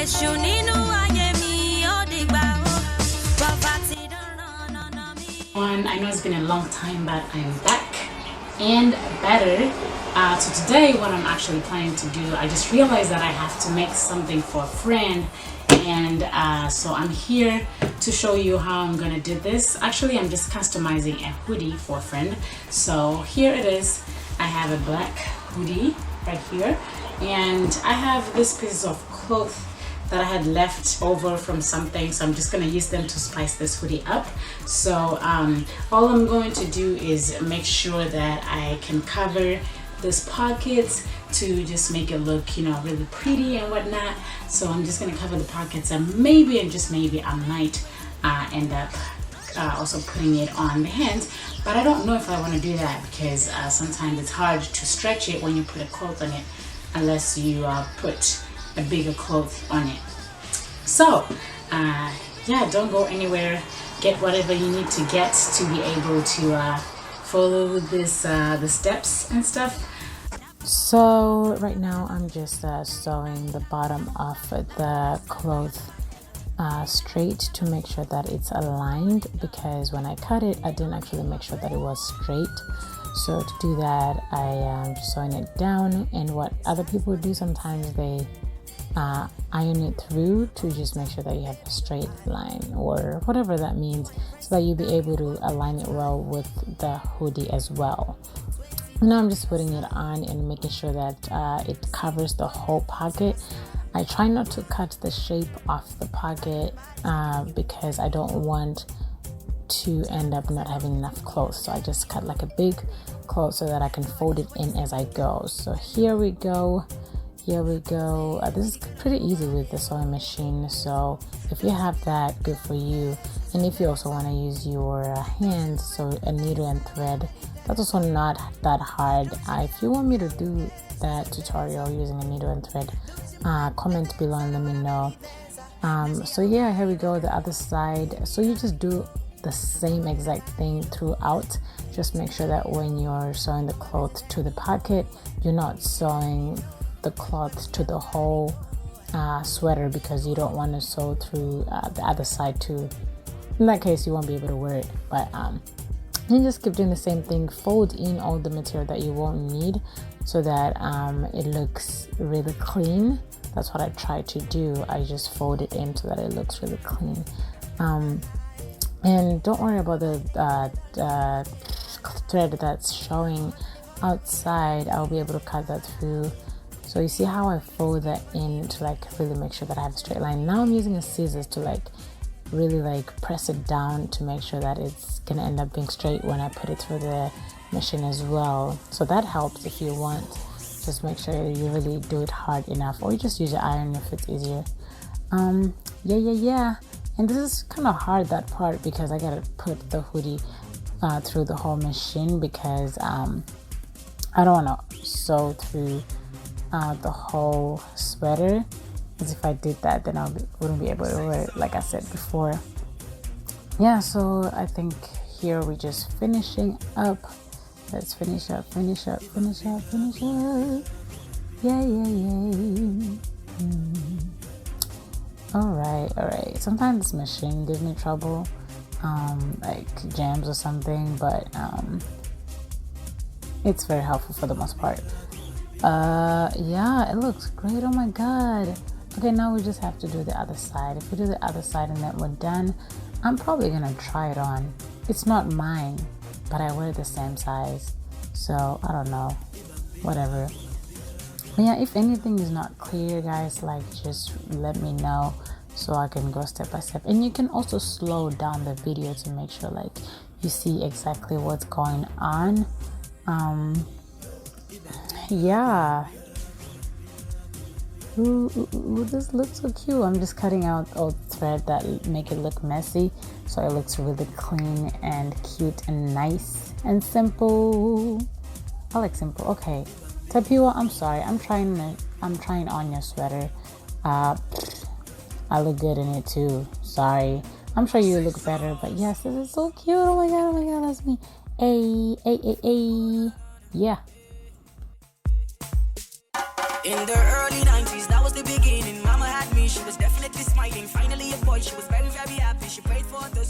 I know it's been a long time, but I'm back and better. So today what I'm actually planning to do, I just realized that I have to make something for a friend, and so I'm here to show you how I'm gonna do this. Actually, I'm just customizing a hoodie for a friend. So here it is. I have a black hoodie right here, and I have this piece of cloth that I had left over from something, so I'm just gonna use them to spice this hoodie up. So all I'm going to do is make sure that I can cover this pockets to just make it look, you know, really pretty and whatnot. So I'm just gonna cover the pockets, and maybe, and just maybe, I might end up also putting it on the hands, but I don't know if I want to do that, because sometimes it's hard to stretch it when you put a cloth on it, unless you put a bigger cloth on it. So yeah, don't go anywhere. Get whatever you need to get to be able to follow this the steps and stuff. So right now I'm just sewing the bottom of the cloth straight to make sure that it's aligned, because when I cut it, I didn't actually make sure that it was straight. So to do that, I am just sewing it down, and what other people do sometimes, they iron it through to just make sure that you have a straight line, or whatever that means, so that you'll be able to align it well with the hoodie as well. Now I'm just putting it on and making sure that it covers the whole pocket. I try not to cut the shape of the pocket because I don't want to end up not having enough clothes. So I just cut like a big cloth so that I can fold it in as I go. So here we go. Here we go. This is pretty easy with the sewing machine. So if you have that, good for you. And if you also want to use your hands, so a needle and thread, that's also not that hard. If you want me to do that tutorial using a needle and thread, comment below and let me know. So yeah, here we go, the other side. So you just do the same exact thing throughout. Just make sure that when you're sewing the cloth to the pocket, you're not sewing the cloth to the whole sweater, because you don't want to sew through the other side too. In that case, you won't be able to wear it. But you just keep doing the same thing. Fold in all the material that you won't need, so that it looks really clean. That's what I try to do. I just fold it in so that it looks really clean. And don't worry about the thread that's showing outside. I'll be able to cut that through. So you see how I fold that in to like really make sure that I have a straight line. Now I'm using a scissors to like really like press it down to make sure that it's gonna end up being straight when I put it through the machine as well. So that helps if you want. Just make sure you really do it hard enough, or you just use your iron if it's easier. Yeah. And this is kind of hard, that part, because I gotta put the hoodie through the whole machine, because I don't want to sew through the whole sweater, because if I did that, then I wouldn't be able to wear it, like I said before. Yeah, so I think here we're just finishing up. Let's finish up. Yay. Alright. Sometimes this machine gives me trouble, like jams or something, but it's very helpful for the most part. Yeah, it looks great. Oh my god. Okay, now we just have to do the other side. If we do the other side and then we're done, I'm probably gonna try it on. It's not mine, but I wear the same size, so I don't know, whatever. But yeah, if anything is not clear, guys, like just let me know so I can go step by step. And you can also slow down the video to make sure like you see exactly what's going on. Yeah. Ooh, this looks so cute. I'm just cutting out old thread that make it look messy, so it looks really clean and cute and nice and simple. I like simple. Okay, Tapua, I'm sorry. I'm trying on your sweater. I look good in it too. Sorry. I'm sure you look better, but yes, this is so cute. Oh my god, that's me. Ay. Yeah. In the early 90s, that was the beginning. Mama had me, she was smiling. Finally a boy, she was very, very happy. She prayed for the